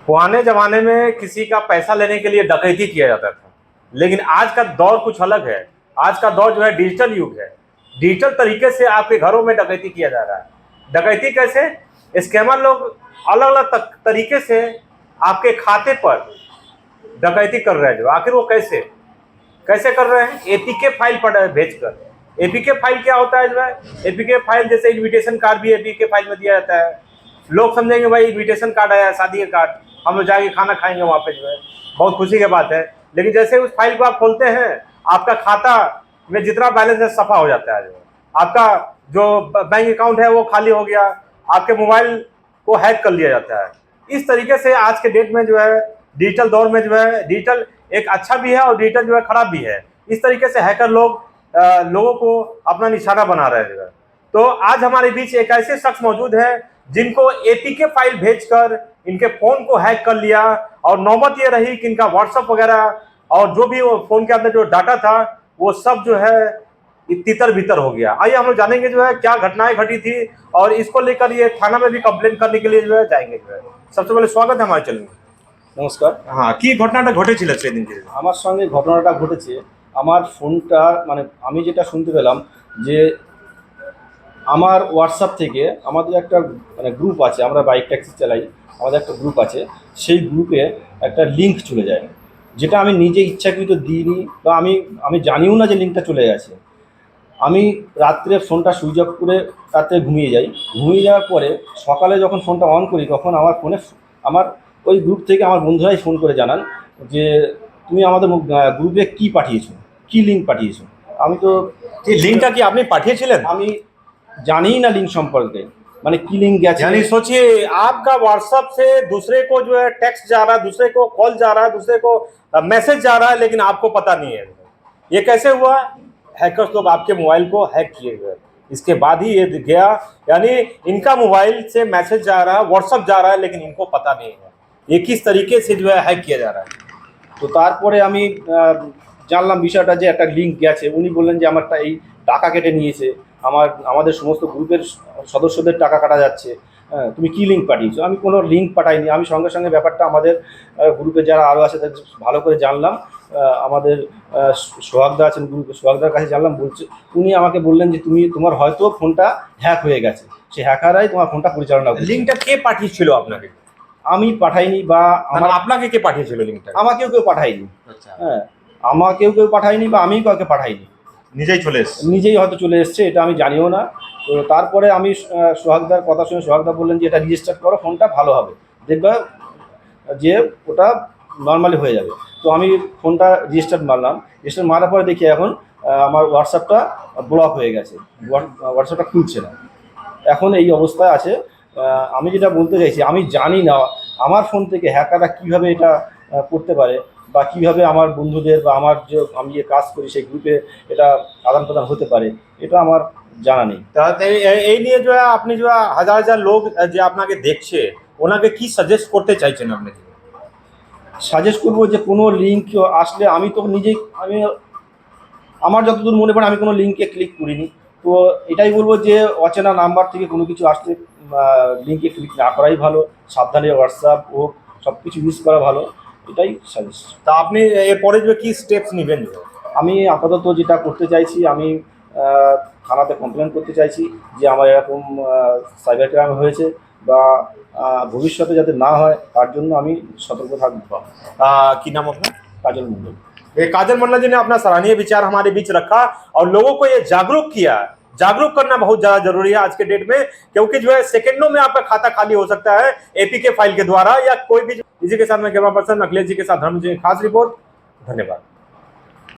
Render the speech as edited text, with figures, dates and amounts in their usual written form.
पुराने जमाने में किसी का पैसा लेने के लिए डकैती किया जाता था, लेकिन आज का दौर कुछ अलग है। आज का दौर जो है डिजिटल युग है। डिजिटल तरीके से आपके घरों में डकैती किया जा रहा है। डकैती कैसे? स्कैमर लोग अलग अलग तरीके से आपके खाते पर डकैती कर रहे हैं। जो आखिर वो कैसे कैसे कर रहे हैं? एपीके फाइल पर भेजकर। एपीके फाइल क्या होता है? जो है एपीके फाइल जैसे इनविटेशन कार्ड भी एपीके फाइल में दिया जाता है। लोग समझेंगे भाई इनविटेशन कार्ड आया, शादी का कार्ड, हम लोग जाके खाना खाएंगे वहाँ पे, जो है बहुत खुशी की बात है। लेकिन जैसे उस फाइल को आप खोलते हैं, आपका खाता में जितना बैलेंस है सफा हो जाता है। जो आपका जो बैंक अकाउंट है वो खाली हो गया, आपके मोबाइल को हैक कर लिया जाता है। इस तरीके से आज के डेट में जो है डिजिटल दौर में जो है डिजिटल एक अच्छा भी है और डिजिटल जो है खराब भी है। इस तरीके से हैकर लोग लोगों को अपना निशाना बना रहे हैं। तो आज हमारे बीच एक ऐसे शख्स मौजूद है जिनको एपीके फाइल भेजकर इनके फोन को हैक कर लिया, और नौबत ये रही कि इनका व्हाट्सएप वगैरह और जो भी वो फोन के अंदर जो डाटा था वो सब जो है तितर बितर हो गया। आइए हम लोग जानेंगे जो है क्या घटनाएं घटी थी, और इसको लेकर ये थाना में भी कंप्लेन करने के लिए जो है जाएंगे। जो है सबसे पहले स्वागत है हमारे चैनल में। নমস্কার। हाँ, কি ঘটনাটা ঘটেছিল সেদিন? আমার সঙ্গে ঘটনাটা ঘটেছে, আমার ফোনটা মানে আমি যেটা শুনতে পেলাম যে আমার হোয়াটসঅ্যাপ থেকে আমাদের একটা মানে গ্রুপ আছে, আমরা বাইক ট্যাক্সি চালাই, আমাদের একটা গ্রুপ আছে, সেই গ্রুপে একটা লিঙ্ক চলে যায়, যেটা আমি নিজে ইচ্ছাকৃত দিইনি বা আমি জানিও না যে লিঙ্কটা চলে গেছে। আমি রাত্রে ফোনটা সুইচ অফ করে রাত্রে ঘুমিয়ে যাই। ঘুমিয়ে যাওয়ার পরে সকালে যখন ফোনটা অন করি তখন আমার ফোনে আমার ওই গ্রুপ থেকে আমার বন্ধুরাই ফোন করে জানান যে তুমি আমাদের গ্রুপে কী পাঠিয়েছো, কী লিঙ্ক পাঠিয়েছো। আমি তো लिंक की आपने पाठिएছিলেন? আমি জানিই না লিঙ্ক সম্পর্কে, মানে কী লিঙ্ক গেছে। यानी सोचिए आपका व्हाट्सएप से दूसरे को जो है टेक्स्ट जा रहा है, दूसरे को कॉल जा रहा है, दूसरे को मैसेज जा रहा है, लेकिन आपको पता नहीं है। ये कैसे हुआ? हैकर्स लोग आपके मोबाइल को हैक किए हुए, इसके बाद ही ये गया। यानी इनका मोबाइल से मैसेज जा रहा है, व्हाट्सएप जा रहा है, लेकिन इनको पता नहीं है ये किस तरीके से जो है हैक किया जा रहा है। তো তারপরে আমি জানলাম বিষয়টা যে একটা লিঙ্ক গেছে। উনি বললেন যে আমারটা এই টাকা কেটে নিয়েছে, আমাদের সমস্ত গ্রুপের সদস্যদের টাকা কাটা যাচ্ছে, তুমি কী লিঙ্ক পাঠিয়েছো। আমি কোনো লিঙ্ক পাঠাইনি। আমি সঙ্গে সঙ্গে ব্যাপারটা আমাদের গ্রুপে যারা আরও আছে তাদের ভালো করে জানলাম। আমাদের সোহাগদা আছেন গ্রুপে, সোহাগদার কাছে জানলাম। উনি আমাকে বললেন যে তোমার হয়তো ফোনটা হ্যাক হয়ে গেছে, সেই হ্যাকাররাই তোমার ফোনটা পরিচালনা করছে। লিঙ্কটা কে পাঠিয়েছিল আপনাকে? আমি পাঠাইনি, বা আপনাকে কে পাঠিয়েছিল লিঙ্কটা? আমাকেও কেউ পাঠায়নি। আচ্ছা, হ্যাঁ, আমাকেও কেউ পাঠায়নি বা আমিও কাউকে পাঠাইনি, নিজেই চলে এসেছে। নিজেই হয়তো চলে এসছে, এটা আমি জানিও না। তো তারপরে আমি সোহাগদার কথা শুনে সোহাগদা বললেন যে এটা রেজিস্টার করো, ফোনটা ভালো হবে, দেখবে যে ওটা নর্মালি হয়ে যাবে। তো আমি ফোনটা রেজিস্টার মারলাম। রেজিস্টার মারার পরে দেখি এখন আমার হোয়াটসঅ্যাপটা ব্লক হয়ে গেছে, হোয়াটসঅ্যাপটা খুলছে না। এখন এই অবস্থায় আছে। আমি যেটা বলতে চাইছি, আমি জানি না আমার ফোন থেকে হ্যাকাররা কীভাবে এটা করতে পারে, বা কীভাবে আমার বন্ধুদের বা আমার যে আমি যে কাজ করি সেই গ্রুপে এটা আদান প্রদান হতে পারে, এটা আমার জানা নেই। এই নিয়ে जो है আপনি जो হাজার হাজার লোক যে আপনাকে দেখছে ওনাকে কি সাজেস্ট করতে চাইছেন আপনি? সাজেস্ট করবো যে কোনো লিঙ্ক আসলে আমি তো নিজেই আমার যতদূর মনে পড়ে আমি কোনো লিঙ্কে ক্লিক করিনি। তো এটাই বলবো যে অচেনা নাম্বার থেকে কোনো কিছু আসলে লিঙ্কে ক্লিক না করাই ভালো। সাবধানে হোয়াটসঅ্যাপ ও সব কিছু ইউজ করা ভালো, এটাই সাজেস্ট। তা আপনি এরপরে যে কি স্টেপস নেবেন? আমি আপাতত যেটা করতে চাইছি, আমি থানাতে কমপ্লেন করতে চাইছি যে আমার এরকম সাইবার ক্রাইম হয়েছে, বা ভবিষ্যতে যাতে না হয় তার জন্য আমি সতর্ক থাকবো। কি নাম আপনার? কাজল মণ্ডল। काजल मंडल जी ने अपना सराहनीय विचार हमारे बीच रखा और लोगों को ये जागरूक किया। जागरूक करना बहुत ज्यादा जरूरी है आज के डेट में, क्योंकि जो है सेकंडों में आपका खाता खाली हो सकता है एपीके फाइल के द्वारा या कोई भी। इसी के साथ मैं कैमरा पर्सन अखिलेश जी के साथ धर्म जी, खास रिपोर्ट। धन्यवाद।